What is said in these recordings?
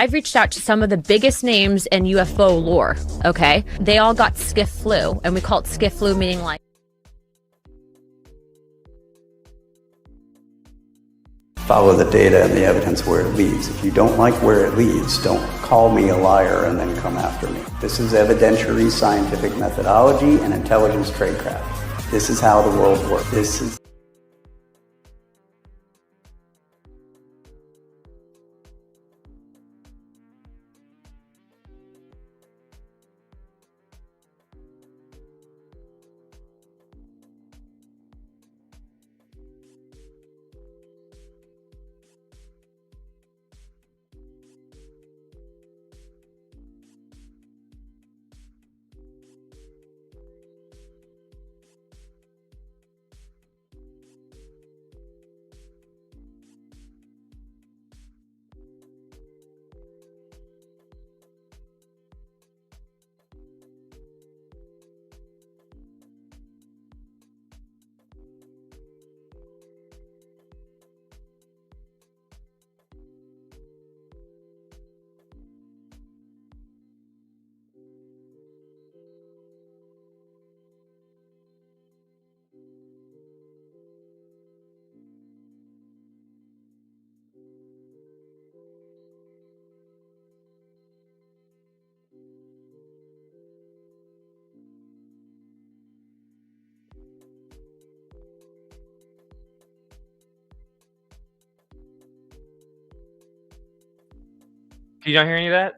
I've reached out to some of the biggest names in UFO lore, okay? They all got skiff flu, and we call it skiff flu, meaning like follow the data and the evidence where it leads. If you don't like where it leads, don't call me a liar and then come after me. This is evidentiary scientific methodology and intelligence tradecraft. This is how the world works. This is Can you not hear any of that?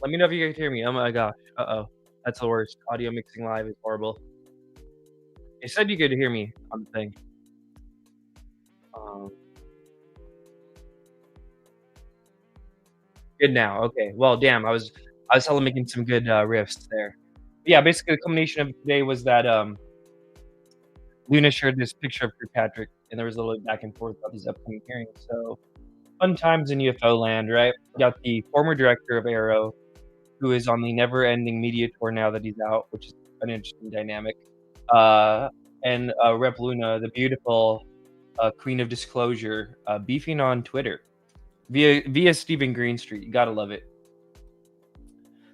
Let me know if you can hear me. Oh my gosh. Uh-oh. That's the worst. Audio mixing live is horrible. It said you could hear me on the thing. Good now. Okay. Well, damn. I was hella making some good riffs there. Yeah, basically the culmination of today was that Luna shared this picture of Kirkpatrick, and there was a little back and forth about these upcoming hearings. So fun times in UFO land, right? We got the former director of AARO, who is on the never-ending media tour now that he's out, which is an interesting dynamic. And Rep Luna, the beautiful queen of disclosure, beefing on Twitter via Stephen Greenstreet. You gotta love it.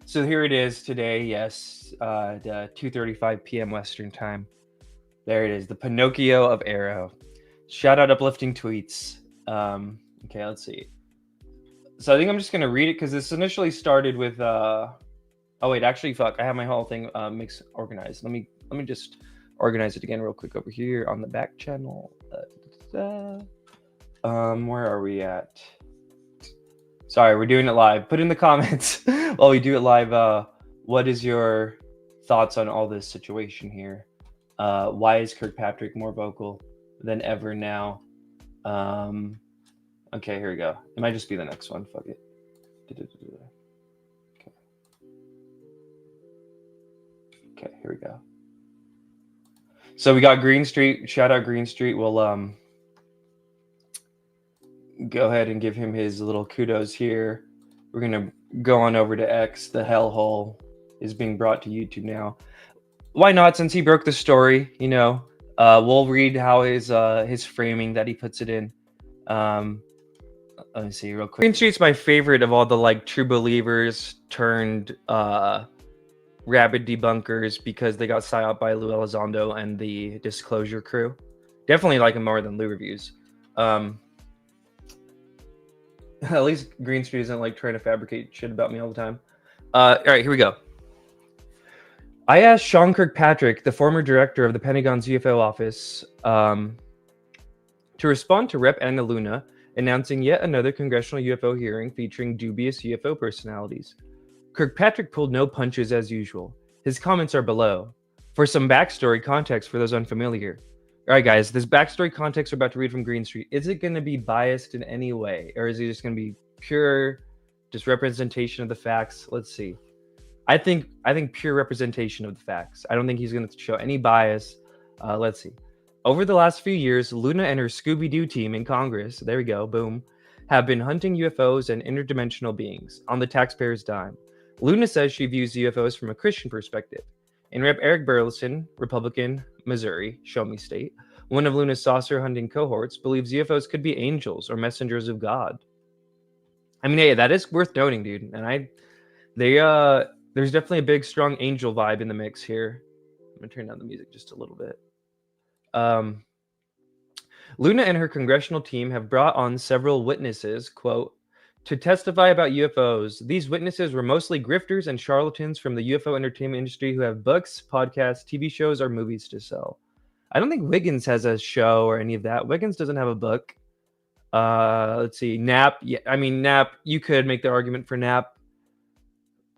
So here it is today. Yes, the 2:35 p.m. Western time. There it is, the Pinocchio of AARO. Shout out uplifting tweets. Okay, let's see. So I think I'm just gonna read it because this initially started with. Oh wait, actually, fuck. I have my whole thing organized. Let me just organize it again real quick over here on the back channel. Where are we at? Sorry, we're doing it live. Put in the comments while we do it live. What is your thoughts on all this situation here? Why is Kirkpatrick more vocal than ever now? Okay, here we go. It might just be the next one. Fuck it. Okay, here we go. So we got Greenstreet. Shout out Greenstreet. We'll go ahead and give him his little kudos here. We're gonna go on over to X. The hellhole is being brought to YouTube now. Why not? Since he broke the story, you know, we'll read how his framing that he puts it in. Let me see real quick. Greenstreet's my favorite of all the like true believers turned rabid debunkers because they got psyoped by Lou Elizondo and the Disclosure crew. Definitely like him more than Lou reviews. At least Greenstreet isn't like trying to fabricate shit about me all the time. All right, here we go. I asked Sean Kirkpatrick, the former director of the Pentagon's UFO office, to respond to Rep. Anna Luna announcing yet another congressional UFO hearing featuring dubious UFO personalities. Kirkpatrick pulled no punches as usual. His comments are below. For some backstory context for those unfamiliar. All right, guys, this backstory context we're about to read from Greenstreet, is it going to be biased in any way? Or is it just going to be pure just representation of the facts? Let's see. I think pure representation of the facts. I don't think he's going to show any bias. Let's see. Over the last few years, Luna and her Scooby-Doo team in Congress, there we go, boom, have been hunting UFOs and interdimensional beings on the taxpayers' dime. Luna says she views UFOs from a Christian perspective. And Rep. Eric Burleson, Republican, Missouri, Show Me State, one of Luna's saucer hunting cohorts, believes UFOs could be angels or messengers of God. I mean, hey, that is worth noting, dude. And there's definitely a big, strong angel vibe in the mix here. I'm gonna turn down the music just a little bit. Luna and her congressional team have brought on several witnesses, quote, to testify about UFOs. These witnesses were mostly grifters and charlatans from the UFO entertainment industry who have books, podcasts, TV shows, or movies to sell. I don't think Wiggins has a show or any of that. Wiggins doesn't have a book. Let's see. Knapp. Yeah, I mean, Knapp, you could make the argument for Knapp.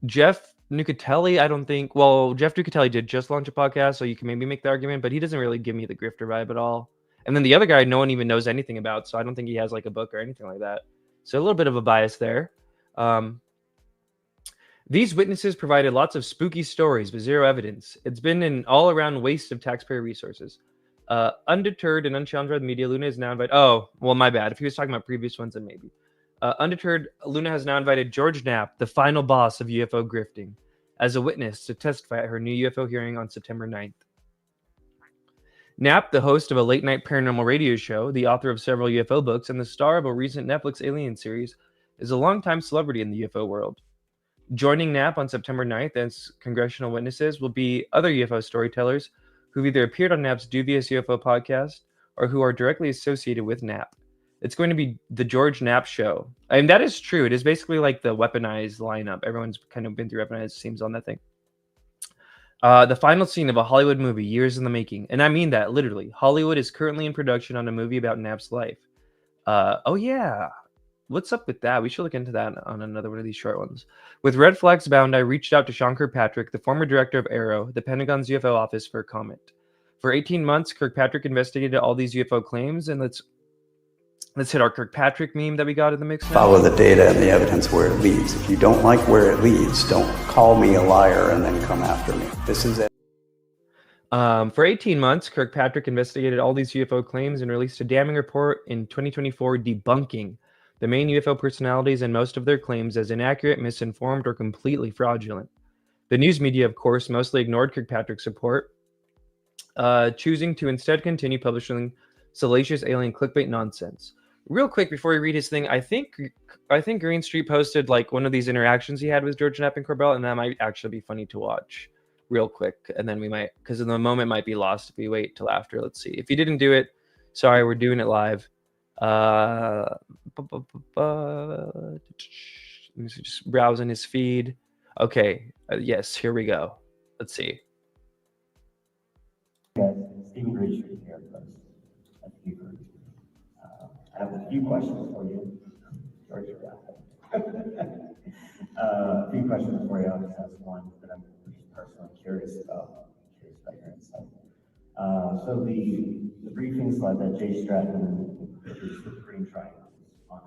Jeff Nucatelli, I don't think. Well, Jeff Nucatelli did just launch a podcast, so you can maybe make the argument, but he doesn't really give me the grifter vibe at all. And then the other guy, no one even knows anything about, so I don't think he has like a book or anything like that. So a little bit of a bias there. These witnesses provided lots of spooky stories with zero evidence. It's been an all-around waste of taxpayer resources. Undeterred and unchallenged by the media, Luna is now invited. Oh, well, my bad. If he was talking about previous ones, then maybe. Undeterred, Luna has now invited George Knapp, the final boss of UFO grifting, as a witness to testify at her new UFO hearing on September 9th. Knapp, the host of a late-night paranormal radio show, the author of several UFO books, and the star of a recent Netflix alien series, is a longtime celebrity in the UFO world. Joining Knapp on September 9th as congressional witnesses will be other UFO storytellers who've either appeared on Knapp's dubious UFO podcast or who are directly associated with Knapp. It's going to be the George Knapp show. I mean, that is true. It is basically like the weaponized lineup. Everyone's kind of been through weaponized scenes on that thing. The final scene of a Hollywood movie, years in the making. And I mean that, literally. Hollywood is currently in production on a movie about Knapp's life. Oh, yeah. What's up with that? We should look into that on another one of these short ones. With red flags bound, I reached out to Sean Kirkpatrick, the former director of AARO, the Pentagon's UFO office, for a comment. For 18 months, Kirkpatrick investigated all these UFO claims, and let's hit our Kirkpatrick meme that we got in the mix now. Follow the data and the evidence where it leads. If you don't like where it leads, don't call me a liar and then come after me. This is it. For 18 months, Kirkpatrick investigated all these UFO claims and released a damning report in 2024 debunking the main UFO personalities and most of their claims as inaccurate, misinformed, or completely fraudulent. The news media, of course, mostly ignored Kirkpatrick's report, choosing to instead continue publishing salacious alien clickbait nonsense. Real quick before we read his thing, I think Greenstreet posted like one of these interactions he had with George Knapp and Corbell, and that might actually be funny to watch real quick. And then we might, because in the moment might be lost if we wait till after. Let's see. If he didn't do it, sorry, we're doing it live. Just browsing his feed. Okay, yes, here we go. Let's see. Stephen Greenstreet here. I have a few questions for you. George, a few questions for you. I'll just ask one that I'm personally curious about your insight. So the briefing slide that Jay Stratton produced with green triangles on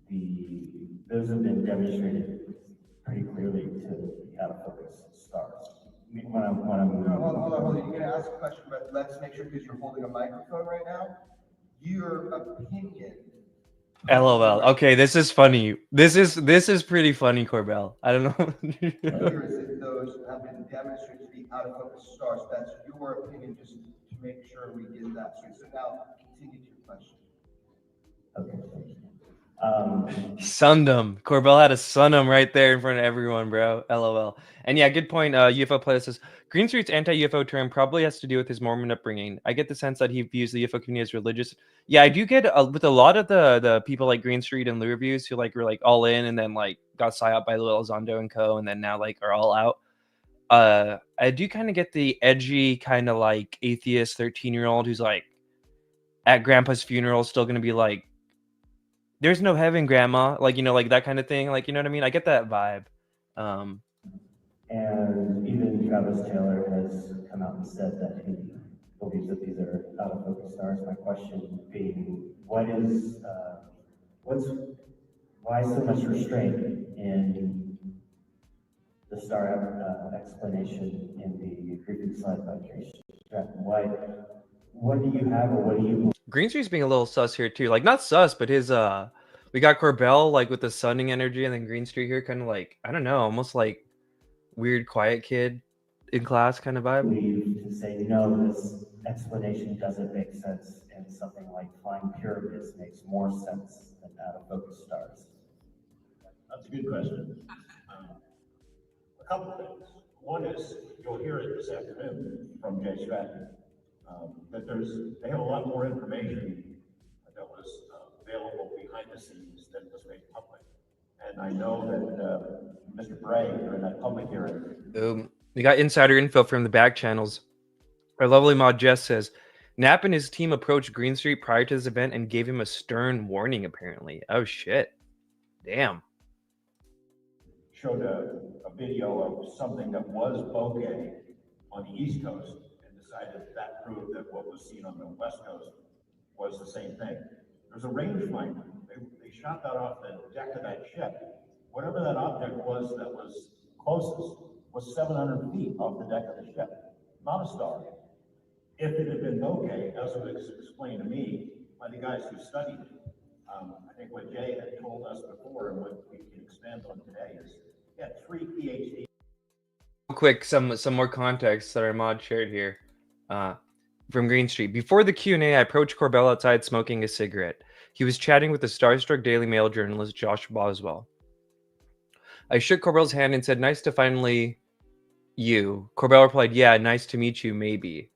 it, those have been demonstrated pretty clearly to be out of focus stars. I mean, when I'm Hold on. You're gonna ask a question, but let's make sure, because you're holding a microphone right now. Your opinion. LOL. Okay, this is funny. This is pretty funny, Corbell. I don't know. If those have been demonstrated to be out of focus stars, that's your opinion, just to make sure we get that straight. So now continue to your question. Okay, thank you. Sundom. Corbell had a Sundom right there in front of everyone, bro. LOL. And yeah, good point. UFO player says Greenstreet's anti-UFO term probably has to do with his Mormon upbringing. I get the sense that he views the UFO community as religious. Yeah, I do get with a lot of the people like Greenstreet and Lou Reviews who like were like all in and then like got psyoped by Lou Elizondo and co. and then now like are all out. I do kind of get the edgy kind of like atheist 13-year-old who's like at grandpa's funeral still gonna be like, there's no heaven, grandma, like, you know, like that kind of thing, like, you know what I mean? I get that vibe. And even Travis Taylor has come out and said that he believes that these are out of focus stars. My question being, why so much restraint in the star explanation in the briefing slide by Jay Stratton? What do you have, or what do you? Greenstreet's being a little sus here too. Like not sus, but his we got Corbell like with the sunning energy, and then Greenstreet here kind of like, I don't know, almost like weird quiet kid in class kind of vibe. To say no, this explanation doesn't make sense, and something like flying pyramids makes more sense and out of focus stars? That's a good question. A couple of things. One is, you'll hear it this afternoon from Jay Stratton, that they have a lot more information that was available behind the scenes that was made public. And I know that Mr. Bray, during that public hearing, We got insider info from the back channels. Our lovely mod Jess says, Knapp and his team approached Greenstreet prior to this event and gave him a stern warning, apparently. Oh, shit. Damn. showed a video of something that was bokeh on the East Coast and decided that proved that what was seen on the West Coast was the same thing. There's a rangefinder. They shot that off the deck of that ship. Whatever that object was that was closest was 700 feet off the deck of the ship, not a star. If it had been bokeh, as it was explained to me by the guys who studied it, I think what Jay had told us before and what we can expand on today is, yeah, 3 PhDs. Real quick, some more context that our mod shared here from Greenstreet. Before the Q&A, I approached Corbell outside smoking a cigarette. He was chatting with the starstruck Daily Mail journalist Josh Boswell. I shook Corbell's hand and said, "Nice to finally you." Corbell replied, "Yeah, nice to meet you, maybe."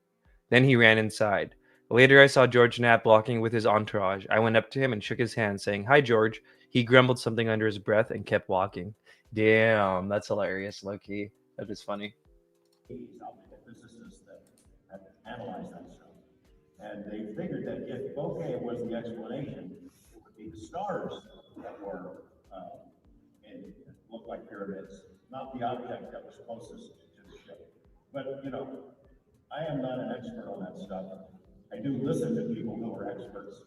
Then he ran inside. Later, I saw George Knapp walking with his entourage. I went up to him and shook his hand, saying, "Hi, George." He grumbled something under his breath and kept walking. Damn, that's hilarious, low-key. That is funny. Physicists that have analyzed that stuff. And they figured that if bokeh was the explanation, it would be the stars that were and looked like pyramids, not the object that was closest to the ship. But, you know, I am not an expert on that stuff. I do listen to people who are experts,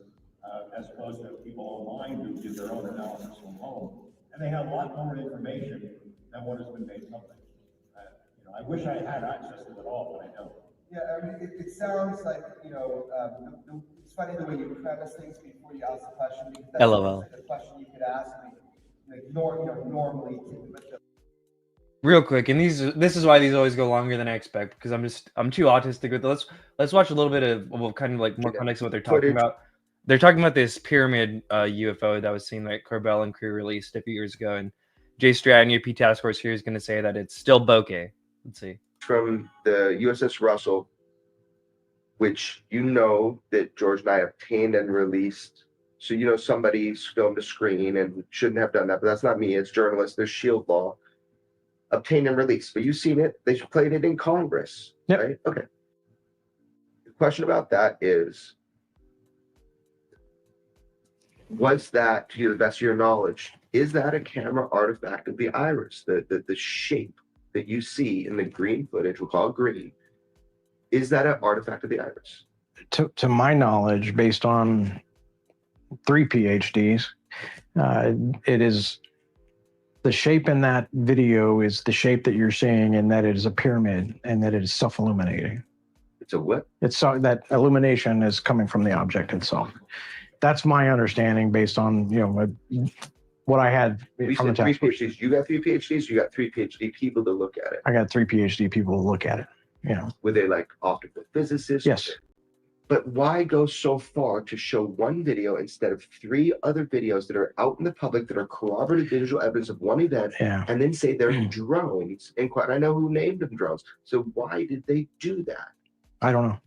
as opposed to people online who do their own analysis from home. And they have a lot more information than what has been made public. You know, I wish I had access to it all, but I don't. Yeah, I mean, it sounds like, you know, it's funny the way you premise things before you ask the question, because that's LOL. like a question you could ask me, like, normally. Real quick, and this is why these always go longer than I expect, because I'm too autistic with it. Let's watch a little bit of kind of like more context of what they're talking about. They're talking about this pyramid UFO that was seen like Corbell and crew released a few years ago, and Jay Stratton, UP Task Force here, is going to say that it's still bokeh. Let's see. From the USS Russell, which you know that George and I obtained and released. So you know somebody's filmed a screen and shouldn't have done that, but that's not me. It's journalists. There's shield law. Obtained and released. But you've seen it. They played it in Congress, right? Okay. The question about that is, was that, to the best of your knowledge, is that a camera artifact of the iris? The shape that you see in the green footage, we'll call it green, is that an artifact of the iris? To my knowledge, based on 3 PhDs, it is the shape in that video is the shape that you're seeing, and that it is a pyramid, and that it is self-illuminating. It's a what? It's that illumination is coming from the object itself. That's my understanding based on, you know, what I had We from the said 3 task force. PhDs. You got 3 PhDs. You got 3 PhD people to look at it. I got 3 PhD people to look at it. You know. Were they like optical physicists? Yes. But why go so far to show one video instead of 3 other videos that are out in the public that are corroborative visual evidence of one event, Yeah. and then say they're drones? And quite, I know who named them drones. So why did they do that? I don't know.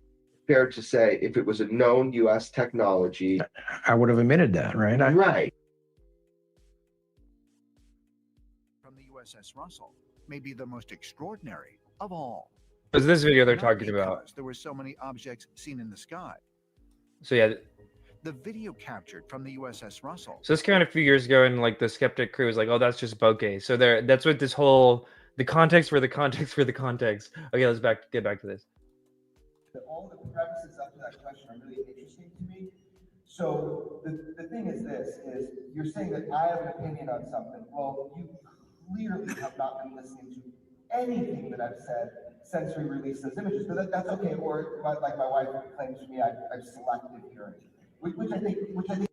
Fair to say, if it was a known U.S. technology, I would have admitted that, right? right? From the USS Russell may be the most extraordinary of all. Because this video they're Not talking about. because there were so many objects seen in the sky. So yeah, The video captured from the USS Russell. so this came out a few years ago, and like the skeptic crew was like, "Oh, that's just bokeh." So that's what this whole the context for the context for the context. Okay, let's get back to this. All the premises up to that question are really interesting to me. So the thing is this, is you're saying that I have an opinion on something. Well, you clearly have not been listening to anything that I've said since we released those images. But that's okay. Or like my wife claims to me, I've selective hearing, which I think.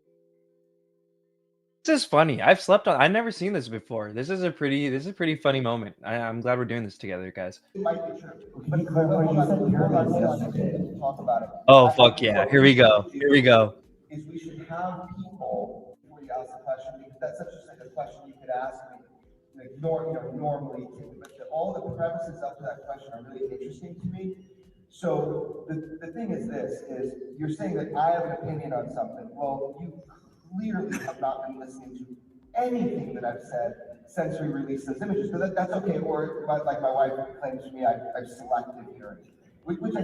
This is funny. I've slept on. I've never seen this before. This is a pretty funny moment. I'm glad we're doing this together, guys. It might be true. But hold on, talk about it. Oh fuck yeah! Here we go. Here we go. Is we should have people, before you ask the question because that's such a question you could ask me, like, normally too. But all the premises up to that question are really interesting to me. So the thing is this, is you're saying that I have an opinion on something. Well, you clearly have not been listening to anything that I've said since we released those images. But that's okay, or like my wife claims to me, I've selective hearing. Which I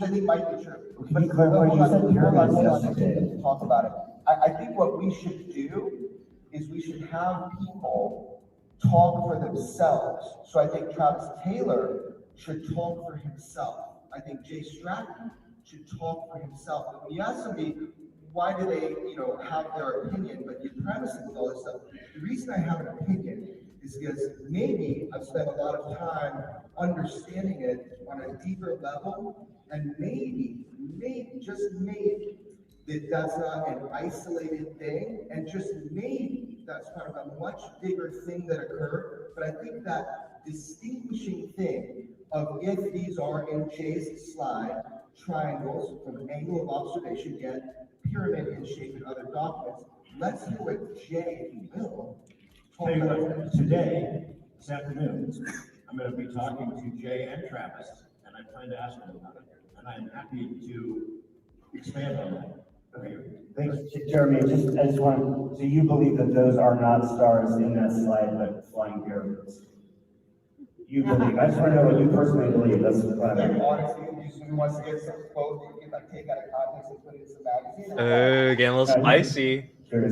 think might be true. Can you clarify what you said? Pyramids yesterday. Talk about it. I think what we should do is we should have people talk for themselves. So I think Travis Taylor should talk for himself. I think Jay Stratton should talk for himself. But when you ask somebody, why do they, have their opinion, but you're premising with all this stuff? The reason I have an opinion is because maybe I've spent a lot of time understanding it on a deeper level, and maybe, just maybe, that's not an isolated thing, and just maybe that's part of a much bigger thing that occurred. But I think that distinguishing thing of if these are in Jay's slide, triangles from an angle of observation, yet pyramid in shape in other documents, let's hear what Jay, if you will, Tell you what, today, this afternoon, I'm going to be talking to Jay and Travis, and I plan to ask them about it, and I'm happy to expand on that. Okay. Thanks, Jeremy. I just want, so you believe that those are not stars in that slide, but flying pyramids? You believe? I just want to know what you personally believe. That's the plan. Honestly, he wants to get some quote, you can take out of context and put it in some magazine. Getting a little spicy. Okay,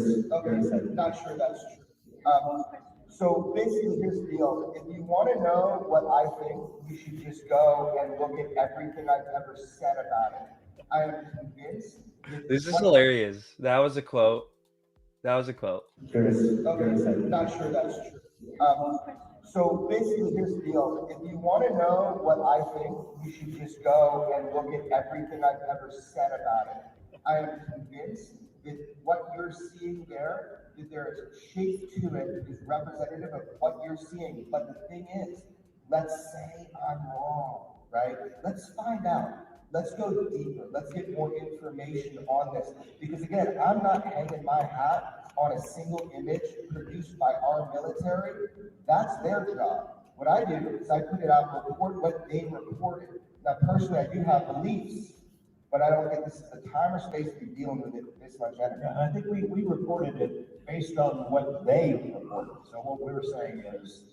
not sure that's true. So basically, here's the deal. If you want to know what I think, you should just go and look at everything I've ever said about it. I am convinced. This is hilarious. That was a quote. Okay, not sure that's true. So basically, here's the deal. If you want to know what I think, you should just go and look at everything I've ever said about it. I am convinced that what you're seeing there, that there is a shape to it, is representative of what you're seeing. But the thing is, let's say I'm wrong, right? Let's find out. Let's go deeper. Let's get more information on this. Because again, I'm not hanging my hat on a single image produced by our military. That's their job. What I do is I put it out, report what they reported. Now, personally, I do have beliefs, but I don't think this is the time or space to be dealing with it this much energy. And I think we reported it based on what they reported. So what we were saying is,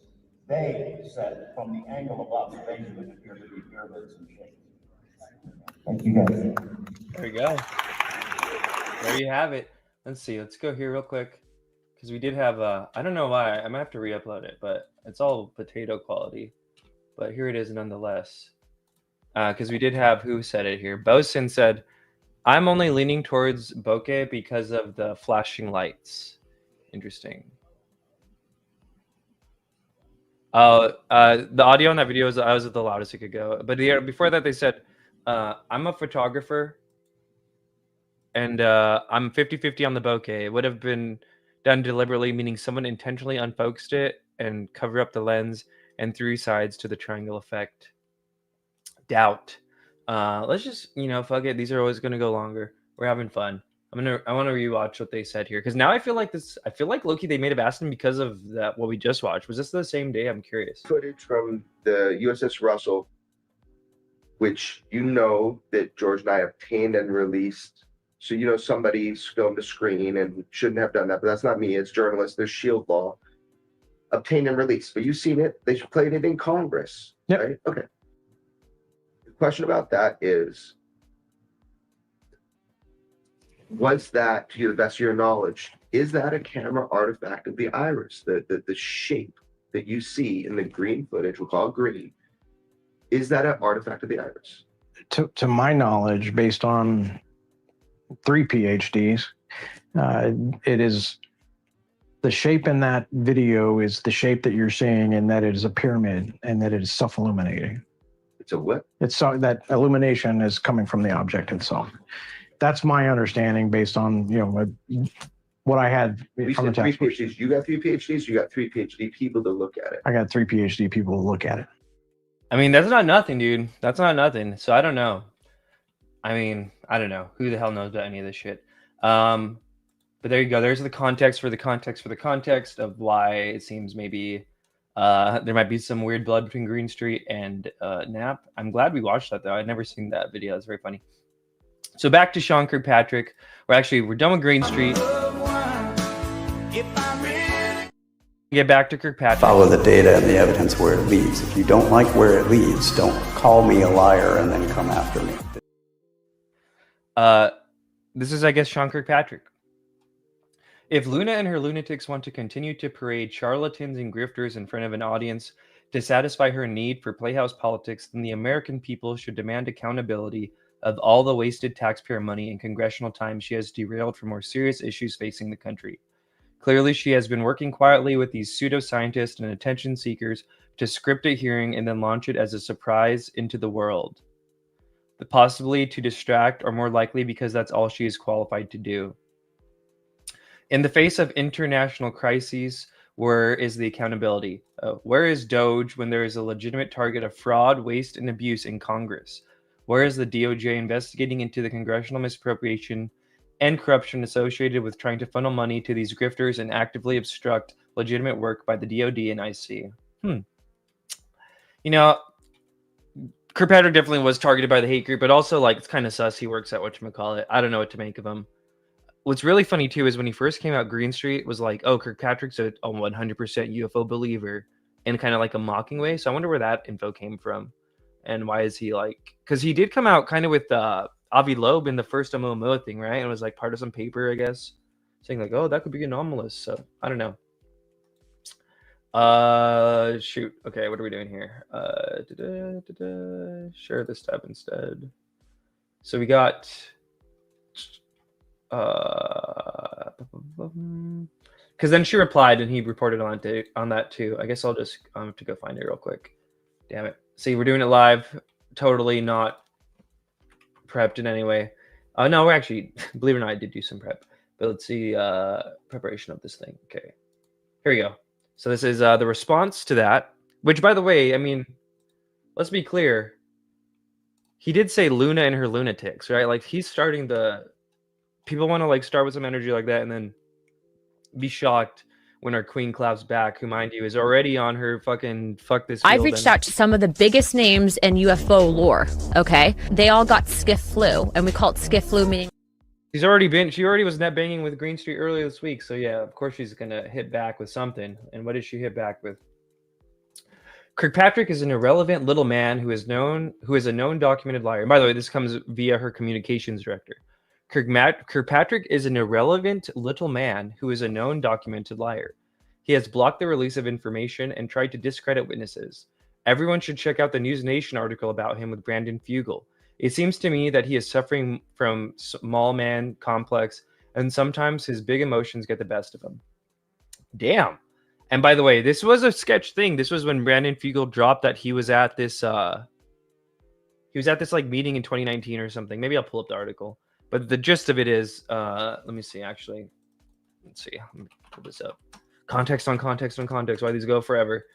they said from the angle of observation it appeared to be pyramids in shape. Thank you, guys. There we go. There you have it. Let's see. Let's go here real quick, because we did have I don't know why. I might have to re-upload it, but it's all potato quality. But here it is nonetheless. Because we did have, who said it here? Bosun said, "I'm only leaning towards Bokeh because of the flashing lights." Interesting. The audio on that video was, I was at the loudest it could go. But before that, they said, I'm a photographer, and I'm 50-50 on the bokeh. It would have been done deliberately, meaning someone intentionally unfocused it and cover up the lens and 3 sides to the triangle effect. Doubt. Let's just, fuck it. These are always going to go longer. We're having fun. I want to rewatch what they said here, because now I feel like Loki, they may have asked him because of that, what we just watched. Was this the same day? I'm curious. Footage from the USS Russell, which that George and I obtained and released. So somebody's filmed a screen and shouldn't have done that, but that's not me. It's journalists. There's shield law. Obtained and released. But you've seen it. They played it in Congress. Yep. Right? Okay. The question about that is, was that, to the best of your knowledge, is that a camera artifact of the iris? The shape that you see in the green footage, we'll call it green, is that an artifact of the iris? To my knowledge, based on 3 PhDs, it is the shape in that video is the shape that you're seeing, and that it is a pyramid, and that it is self-illuminating. It's a what? It's that illumination is coming from the object itself. That's my understanding based on what I had We from the said 3 text. PhDs. You got 3 PhDs. You got 3 PhD people to look at it. I got 3 PhD people to look at it. I mean, that's not nothing, dude. That's not nothing. So I don't know. I mean, I don't know. Who the hell knows about any of this shit? But But there you go. There's the context for the context of why it seems maybe there might be some weird blood between Greenstreet and Knapp. I'm glad we watched that, though. I'd never seen that video. It's very funny. So back to Sean Kirkpatrick. We're done with Greenstreet. Get back to Kirkpatrick. Follow the data and the evidence where it leads. If you don't like where it leads, don't call me a liar and then come after me. This is, I guess, Sean Kirkpatrick. If Luna and her lunatics want to continue to parade charlatans and grifters in front of an audience to satisfy her need for playhouse politics, then the American people should demand accountability of all the wasted taxpayer money and congressional time she has derailed from more serious issues facing the country. Clearly, she has been working quietly with these pseudoscientists and attention seekers to script a hearing and then launch it as a surprise into the world. Possibly to distract, or more likely because that's all she is qualified to do. In the face of international crises, where is the accountability? Where is Doge when there is a legitimate target of fraud, waste, and abuse in Congress? Where is the DOJ investigating into the congressional misappropriation and corruption associated with trying to funnel money to these grifters and actively obstruct legitimate work by the DOD and IC? You know, Kirkpatrick definitely was targeted by the hate group, but also, like, it's kind of sus he works at whatchamacallit. I don't know what to make of him. What's really funny, too, is when he first came out, Greenstreet was like, oh, Kirkpatrick's a 100% UFO believer in kind of like a mocking way. So I wonder where that info came from. And why is he like... Because he did come out kind of with Avi Loeb in the first Oumuamua thing, right? And it was like part of some paper, I guess, saying like, oh, that could be anomalous. So I don't know. Shoot. Okay, what are we doing here? Share this tab instead. So we got... because then she replied and he reported on that too. I guess I'll just have to go find it real quick. Damn it. See, we're doing it live. Totally not prepped in any way. No, we're actually, believe it or not, I did do some prep. But let's see, preparation of this thing. Okay, here we go. So this is the response to that, which, by the way, I mean, let's be clear. He did say Luna and her lunatics, right? Like, he's starting the... People want to, like, start with some energy like that and then be shocked when our queen claps back, who, mind you, is already on her fucking fuck this field. I've reached out to some of the biggest names in UFO lore, okay? They all got skiff flu, and we call it skiff flu, meaning... She already was net banging with Greenstreet earlier this week, so yeah, of course she's gonna hit back with something. And what did she hit back with? Kirkpatrick is an irrelevant little man who is a known documented liar. And by the way, this comes via her communications director. Kirkpatrick is an irrelevant little man who is a known documented liar. He has blocked the release of information and tried to discredit witnesses. Everyone should check out the News Nation article about him with Brandon Fugel. It seems to me that he is suffering from small man complex, and sometimes his big emotions get the best of him. Damn. And by the way, this was a sketch thing. This was when Brandon Fugel dropped that he was at this like meeting in 2019 or something. Maybe I'll pull up the article. But the gist of it is, let me see, actually. Let's see. Let me pull this up. Context on context on context. Why these go forever.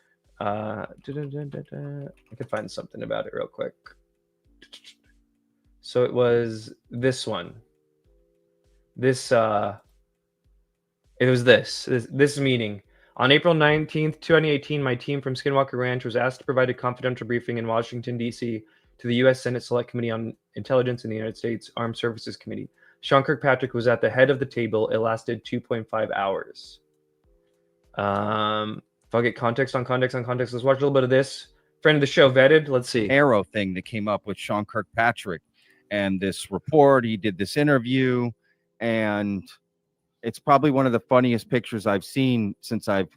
I could find something about it real quick. So it was this one. This meeting. On April 19th, 2018, my team from Skinwalker Ranch was asked to provide a confidential briefing in Washington, D.C. to the U.S. Senate Select Committee on Intelligence and the United States Armed Services Committee. Sean Kirkpatrick was at the head of the table. It lasted 2.5 hours. Fuck it, context on context on context. Let's watch a little bit of this. Friend of the show, Vetted. Let's see. AARO thing that came up with Sean Kirkpatrick and this report. He did this interview, and it's probably one of the funniest pictures I've seen since I've,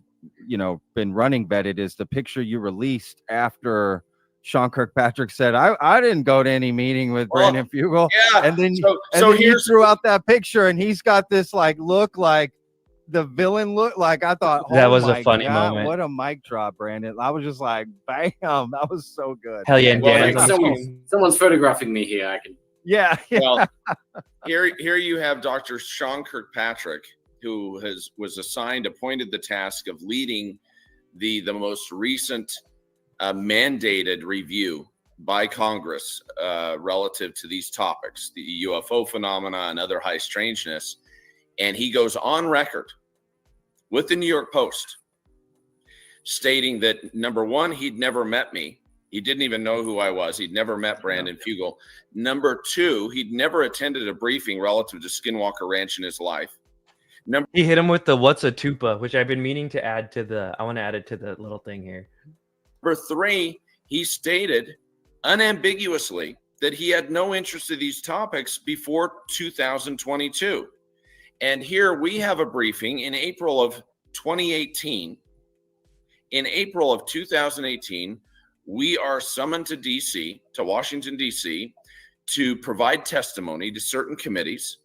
been running Vetted, is the picture you released after Sean Kirkpatrick said, I didn't go to any meeting with Brandon Fugel. Yeah. And then, then he threw out that picture, and he's got this look like the villain look. Like, I thought, that was a funny moment. What a mic drop, Brandon. I was just like, bam, that was so good. Hell yeah. Well, someone's photographing me here. I can. Yeah. Well, here you have Dr. Sean Kirkpatrick, who was appointed the task of leading the most recent mandated review by Congress relative to these topics, the UFO phenomena and other high strangeness. And he goes on record with the New York Post stating that, number one, he'd never met me. He didn't even know who I was. He'd never met Brandon Fugel. Number two, he'd never attended a briefing relative to Skinwalker Ranch in his life. He hit him with the "what's a tupa," which I've been meaning to add to the. I want to add it to the little thing here. Number three, he stated unambiguously that he had no interest in these topics before 2022. And here we have a briefing in April of 2018. In April of 2018, we are summoned to DC, to Washington, DC, to provide testimony to certain committees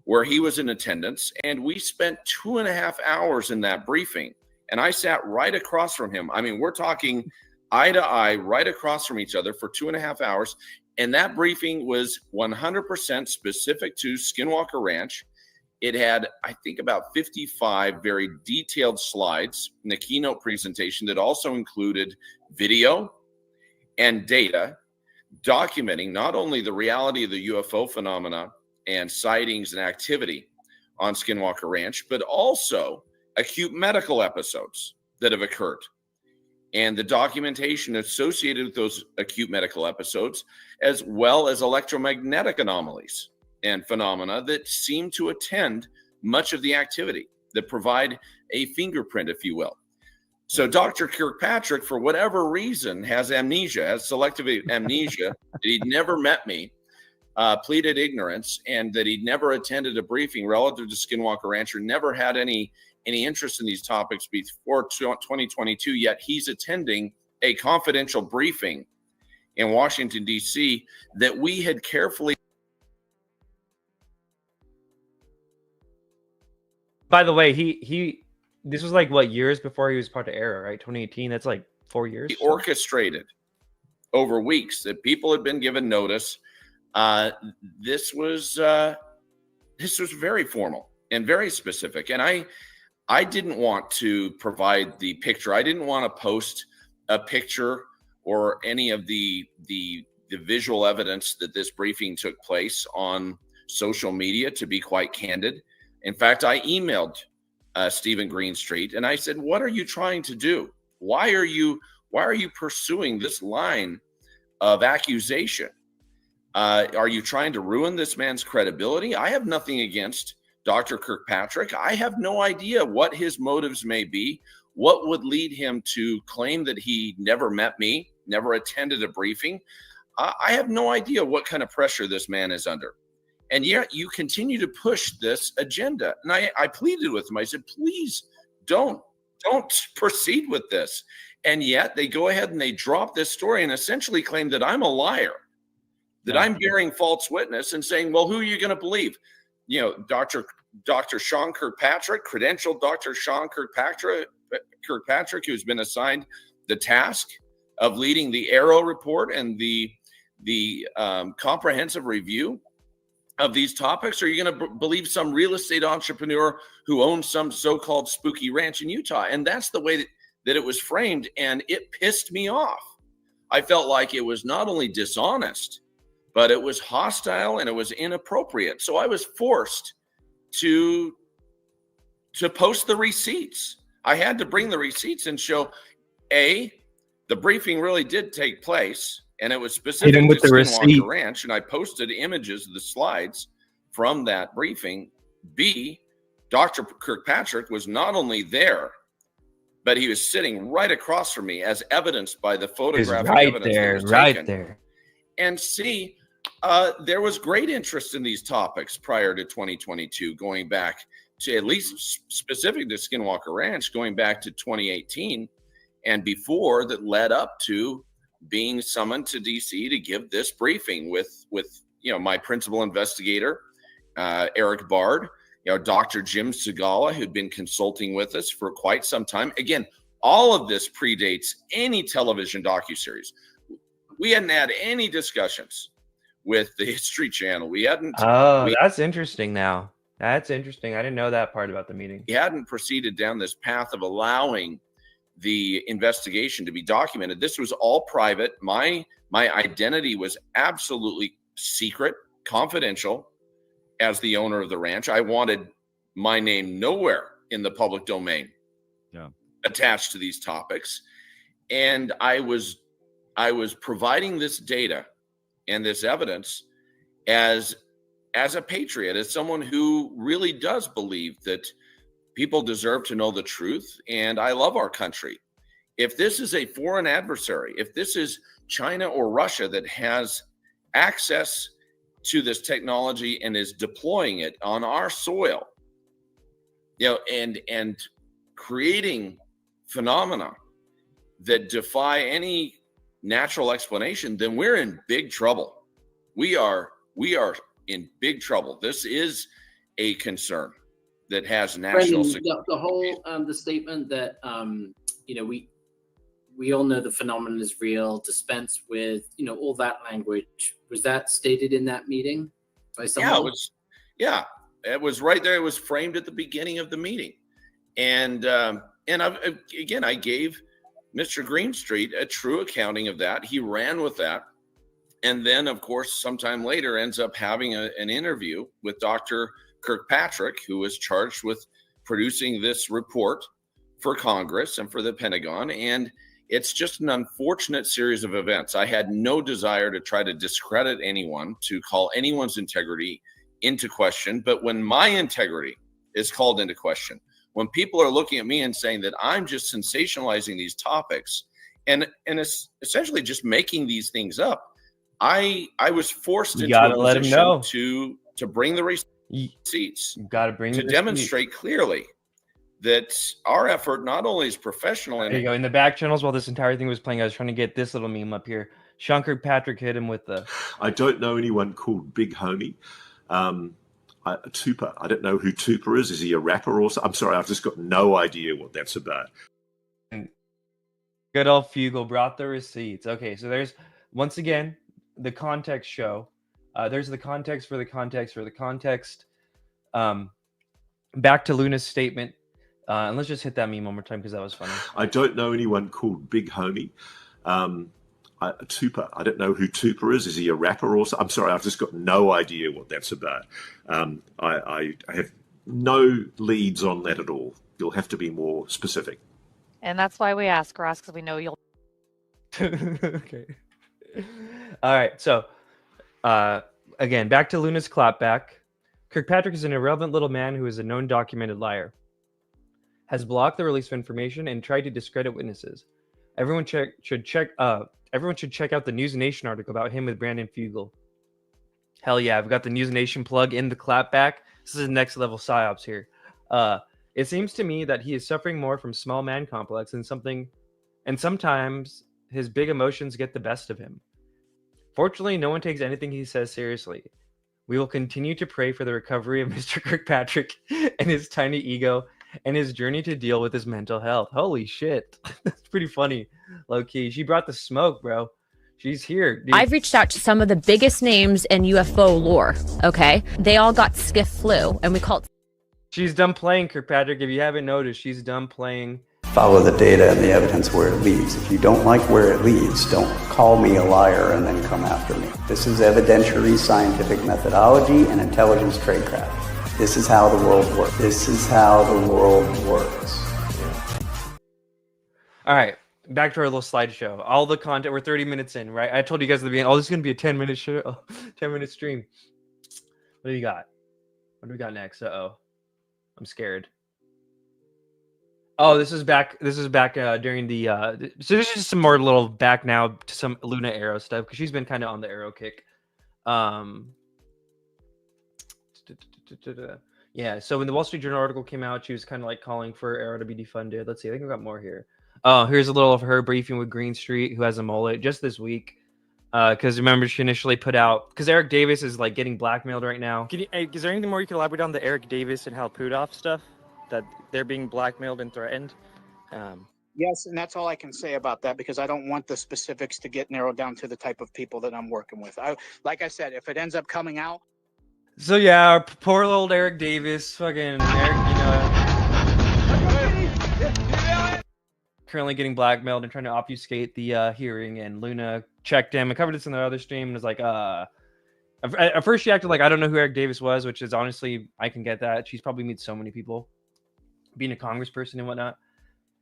where he was in attendance. And we spent 2.5 hours in that briefing. And I sat right across from him. I mean, we're talking eye to eye, right across from each other for 2.5 hours. And that briefing was 100% specific to Skinwalker Ranch. It had, I think, about 55 very detailed slides in the keynote presentation that also included video and data documenting not only the reality of the UFO phenomena and sightings and activity on Skinwalker Ranch, but also acute medical episodes that have occurred and the documentation associated with those acute medical episodes, as well as electromagnetic anomalies and phenomena that seem to attend much of the activity, that provide a fingerprint, if you will. So Dr. Kirkpatrick, for whatever reason, has amnesia, has selective amnesia, that he'd never met me, pleaded ignorance, and that he'd never attended a briefing relative to Skinwalker Ranch or never had any interest in these topics before 2022, yet he's attending a confidential briefing in Washington, D.C. that we had carefully. By the way, this was like what, years before he was part of AARO, right? 2018. That's like 4 years. He orchestrated over weeks that people had been given notice. This was very formal and very specific, and I didn't want to provide the picture. I didn't want to post a picture or any of the visual evidence that this briefing took place on social media, to be quite candid. In fact, I emailed Stephen Greenstreet and I said, "What are you trying to do? Why are you pursuing this line of accusation? Are you trying to ruin this man's credibility? I have nothing against Dr. Kirkpatrick. I have no idea what his motives may be, what would lead him to claim that he never met me, never attended a briefing. I have no idea what kind of pressure this man is under. And yet you continue to push this agenda." And I pleaded with him. I said, "Please don't proceed with this." And yet they go ahead and they drop this story and essentially claim that I'm a liar, that I'm bearing false witness, and saying, "Well, who are you going to believe? You know, Dr. Sean Kirkpatrick, credentialed Dr. Sean Kirkpatrick, who's been assigned the task of leading the AARO report and the comprehensive review of these topics? Or are you going to believe some real estate entrepreneur who owns some so-called spooky ranch in Utah?" And that's the way that it was framed, and it pissed me off. I felt like it was not only dishonest, but it was hostile and it was inappropriate. So I was forced to post the receipts. I had to bring the receipts and show, A, the briefing really did take place, and it was specific to Skinwalker Ranch, and I posted images of the slides from that briefing. B, Dr. Kirkpatrick was not only there, but he was sitting right across from me, as evidenced by the photographic evidence that was taken. There. And C, there was great interest in these topics prior to 2022, going back to, at least specific to Skinwalker Ranch, going back to 2018 and before, that led up to being summoned to DC to give this briefing with my principal investigator, Eric Bard, Dr. Jim Segala, who'd been consulting with us for quite some time. Again, all of this predates any television docuseries. We hadn't had any discussions with the History Channel. We hadn't. Oh, that's interesting now. That's interesting. I didn't know that part about the meeting. We hadn't proceeded down this path of allowing the investigation to be documented. This was all private. My identity was absolutely secret, confidential. as the owner of the ranch. I wanted my name nowhere in the public domain attached to these topics. And I was providing this data and this evidence as a patriot, as someone who really does believe that people deserve to know the truth. And I love our country. If this is a foreign adversary, if this is China or Russia that has access to this technology and is deploying it on our soil, and creating phenomena that defy any natural explanation, then we're in big trouble. We are in big trouble. This is a concern that has national Brendan, security. the whole the statement that we all know the phenomenon is real, dispense with all that language, was that stated in that meeting by someone? It was right there. It was framed at the beginning of the meeting. And I gave Mr. Greenstreet a true accounting of that. He ran with that. And then, of course, sometime later ends up having an interview with Dr. Kirkpatrick, who was charged with producing this report for Congress and for the Pentagon. And it's just an unfortunate series of events. I had no desire to try to discredit anyone, to call anyone's integrity into question. But when my integrity is called into question, when people are looking at me and saying that I'm just sensationalizing these topics and it's essentially just making these things up, I was forced into a position to bring the receipts. You got to bring to demonstrate clearly that our effort not only is professional. There you go. In the back channels, while this entire thing was playing, I was trying to get this little meme up here. Sean Kirkpatrick hit him with the... I don't know anyone called Big Homie. Tupa. I don't know who Tupa is. Is he a rapper or something? I'm sorry, I've just got no idea what that's about. Good old Fugel brought the receipts. Okay, so there's, once again, the context show. There's the context for the context for the context. Back to Luna's statement. And let's just hit that meme one more time because that was funny. I don't know anyone called Big Homie. Tupa. I don't know who Tupa is. Is he a rapper or something? I'm sorry, I've just got no idea what that's about. I have no leads on that at all. You'll have to be more specific. And that's why we ask, Ross, because we know you'll. Okay. All right. So, again, back to Luna's clapback. Kirkpatrick is an irrelevant little man who is a known documented liar. Has blocked the release of information and tried to discredit witnesses. Everyone should check out the News Nation article about him with Brandon Fugel. Hell yeah, I've got the News Nation plug in the clapback. This is next level psyops here. It seems to me that he is suffering more from small man complex and sometimes his big emotions get the best of him. Fortunately, no one takes anything he says seriously. We will continue to pray for the recovery of Mr. Kirkpatrick and his tiny ego and his journey to deal with his mental health. Holy shit. That's pretty funny, low-key. She brought the smoke, bro. She's here, dude. I've reached out to some of the biggest names in UFO lore, okay? They all got skiff flu, and we call it... She's done playing, Kirkpatrick. If you haven't noticed, she's done playing. Follow the data and the evidence where it leads. If you don't like where it leads, don't call me a liar and then come after me. This is evidentiary scientific methodology and intelligence tradecraft. This is how the world works. This is how the world works. All right, back to our little slideshow. All the content, we're 30 minutes in, right? I told you guys at the beginning, this is going to be a 10-minute show, 10-minute stream. What do you got? What do we got next? Uh-oh. I'm scared. Oh, this is back during the... so this is just some more little back now to some Luna AARO stuff, because she's been kind of on the AARO kick. Yeah, so when the Wall Street Journal article came out, she was kind of like calling for AARO to be defunded. Let's see, I think I've got more here. Oh, here's a little of her briefing with Greenstreet, who has a mullet, just this week. Because remember, she initially put out... Because Eric Davis is like getting blackmailed right now. Is there anything more you can elaborate on the Eric Davis and Hal Puthoff stuff? That they're being blackmailed and threatened? Yes, and that's all I can say about that, because I don't want the specifics to get narrowed down to the type of people that I'm working with. Like I said, if it ends up coming out... So yeah, our poor old Eric Davis, fucking Eric, currently getting blackmailed and trying to obfuscate the hearing, and Luna checked him. I covered this in the other stream and was like, At first, she acted like I don't know who Eric Davis was, which is honestly, I can get that. She's probably meets so many people, being a congressperson and whatnot.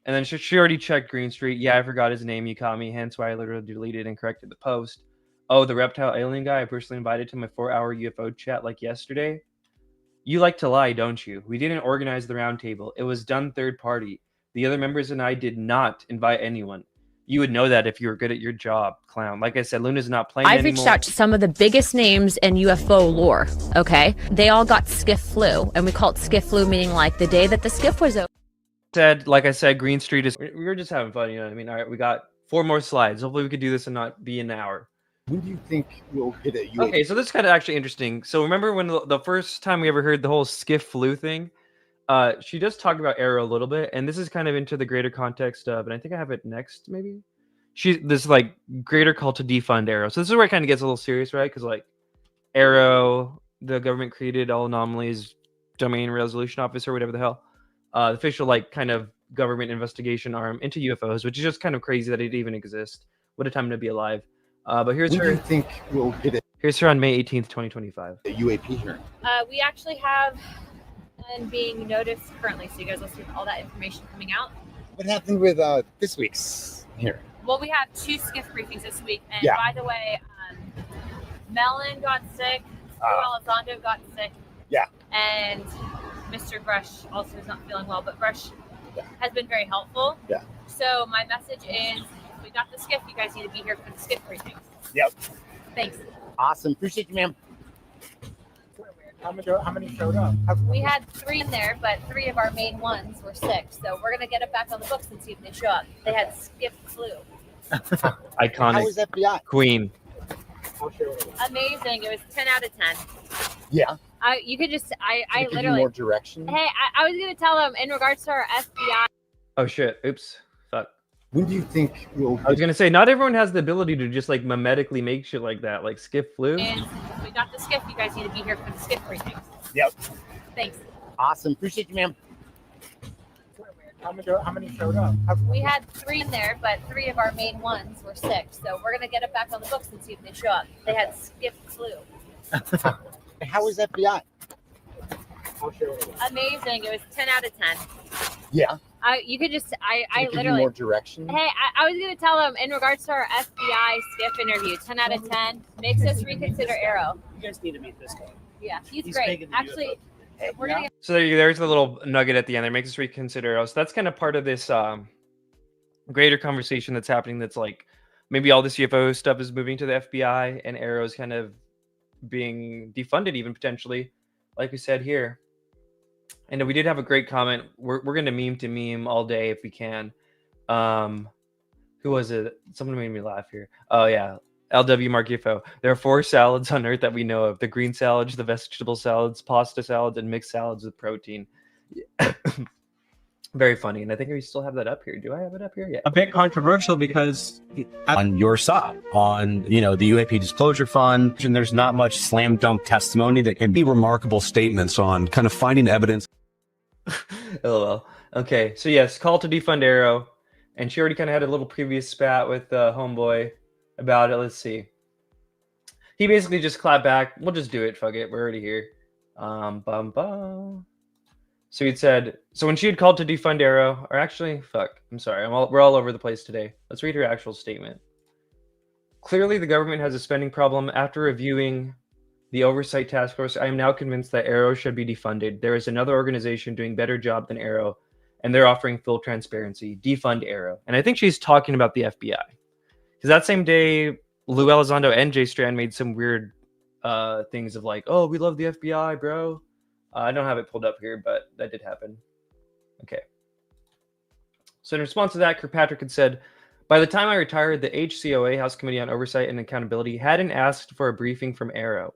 And then she already checked Greenstreet. Yeah, I forgot his name. You caught me. Hence why I literally deleted and corrected the post. Oh, the reptile alien guy I personally invited to my 4-hour UFO chat like yesterday. You like to lie, don't you? We didn't organize the roundtable. It was done third party. The other members and I did not invite anyone. You would know that if you were good at your job, clown. Like I said, Luna's not playing I've anymore. reached out to some of the biggest names in UFO lore, okay? They all got skiff flu, and we call it skiff flu, meaning like the day that the skiff was over. Like I said, Greenstreet is. We were just having fun, you know what I mean? All right, we got 4 more slides. Hopefully, we could do this and not be an hour. When do you think we'll hit a UAP? Okay, so this is kind of actually interesting. So remember when the first time we ever heard the whole skiff flu thing? She does talk about AARO a little bit, and this is kind of into the greater context of, and I think I have it next, maybe. This like greater call to defund AARO. So this is where it kind of gets a little serious, right? Because like AARO, the government created all anomalies, domain resolution officer, whatever the hell. The official like kind of government investigation arm into UFOs, which is just kind of crazy that it even exists. What a time to be alive. But here's When her. do you think we'll hit it? Here's her on May 18th, 2025. A UAP hearing. We actually have one being noticed currently, so you guys will see all that information coming out. What happened with this week's hearing? Well, we have 2 skiff briefings this week, and Yeah. by the way, Melon got sick, Elizondo got sick, Yeah. and Mr. Brush also is not feeling well, but Brush has been very helpful. Yeah. So my message is, if we got the skiff, you guys need to be here for the skiff briefings. Yep. Thanks. Awesome. Appreciate you, ma'am. How many showed up? We had 3 in there, but 3 of our main ones were sick, so we're gonna get it back on the books and see if they show up. They had skiff flu. Iconic. How was FBI? Queen. Amazing. It was 10 out of 10. Yeah. You could just, I Give you literally. more direction. Hey, I was gonna tell them in regards to our FBI. Oh shit! Oops. Fuck. When do you think we'll? I was gonna say not everyone has the ability to just like mimetically make shit like that, like skiff flu. And if we got the skiff, you guys need to be here for the skiff briefings. Yep. Thanks. Awesome. Appreciate you, ma'am. How many showed up? We had 3 in there, but 3 of our main ones were sick, so we're gonna get it back on the books and see if they show up. They had skiff flu. How was FBI? Amazing. It was 10 out of 10. Yeah. You could just, I Give you literally. more direction. Hey, I was gonna tell them in regards to our FBI skiff interview, 10 out of 10 makes us reconsider AARO. You guys need to meet this guy. Yeah, he's He's great. big in the Actually, we're gonna get. So there's a little nugget at the end that makes us reconsider. So that's kind of part of this greater conversation that's happening. That's like maybe all this UFO stuff is moving to the FBI, and AARO is kind of being defunded, even potentially, like we said here. And we did have a great comment. We're going to meme to meme all day if we can. Who was it? Someone made me laugh here. Oh, yeah. LW Mark UFO. There are 4 salads on Earth that we know of. The green salads, the vegetable salads, pasta salads, and mixed salads with protein. Very funny. And I think we still have that up here. Do I have it up here? Yeah. A bit controversial because on your side, on the UAP Disclosure Fund, and there's not much slam dunk testimony that can be remarkable statements on kind of finding evidence. LOL. Okay, so yes, call to defund AARO, and she already kind of had a little previous spat with Homeboy about it. Let's see. He basically just clapped back. We'll just do it. Fuck it. We're already here. So he'd said, so when she had called to defund AARO, or actually, fuck, I'm sorry, we're all over the place today. Let's read her actual statement. Clearly, the government has a spending problem. After reviewing the Oversight Task Force, I am now convinced that AARO should be defunded. There is another organization doing better job than AARO, and they're offering full transparency. Defund AARO. And I think she's talking about the FBI. Because that same day, Lou Elizondo and Jay Stratton made some weird things of like, oh, we love the FBI, bro. I don't have it pulled up here, but that did happen. Okay. So in response to that, Kirkpatrick had said, by the time I retired, the HCOA, House Committee on Oversight and Accountability, hadn't asked for a briefing from AARO.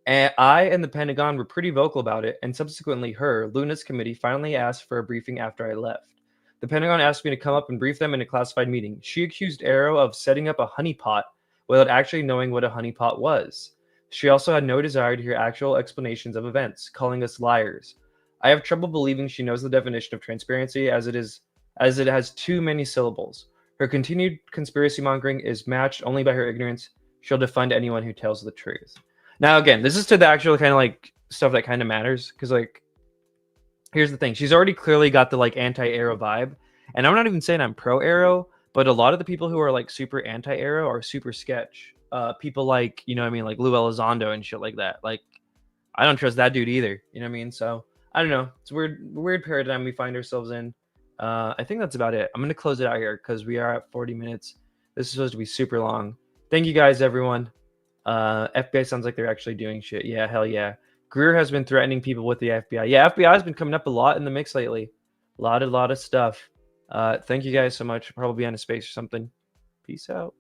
And I and the Pentagon were pretty vocal about it, and subsequently Luna's committee, finally asked for a briefing after I left. The Pentagon asked me to come up and brief them in a classified meeting. She accused AARO of setting up a honeypot without actually knowing what a honeypot was. She also had no desire to hear actual explanations of events, calling us liars. I have trouble believing she knows the definition of transparency as it has too many syllables. Her continued conspiracy mongering is matched only by her ignorance. She'll defund anyone who tells the truth. Now, again, this is to the actual kind of like stuff that kind of matters. Because like, here's the thing. She's already clearly got the like anti-AARO vibe. And I'm not even saying I'm pro-AARO, but a lot of the people who are like super anti-AARO are super sketch. People like, you know what I mean? Like Lou Elizondo and shit like that. Like, I don't trust that dude either. You know what I mean? So, I don't know. It's a weird paradigm we find ourselves in. I think that's about it. I'm going to close it out here because we are at 40 minutes. This is supposed to be super long. Thank you guys, everyone. FBI sounds like they're actually doing shit. Yeah, hell yeah. Greer has been threatening people with the FBI. Yeah, FBI has been coming up a lot in the mix lately. A lot of stuff. Thank you guys so much. I'll probably be on a space or something. Peace out.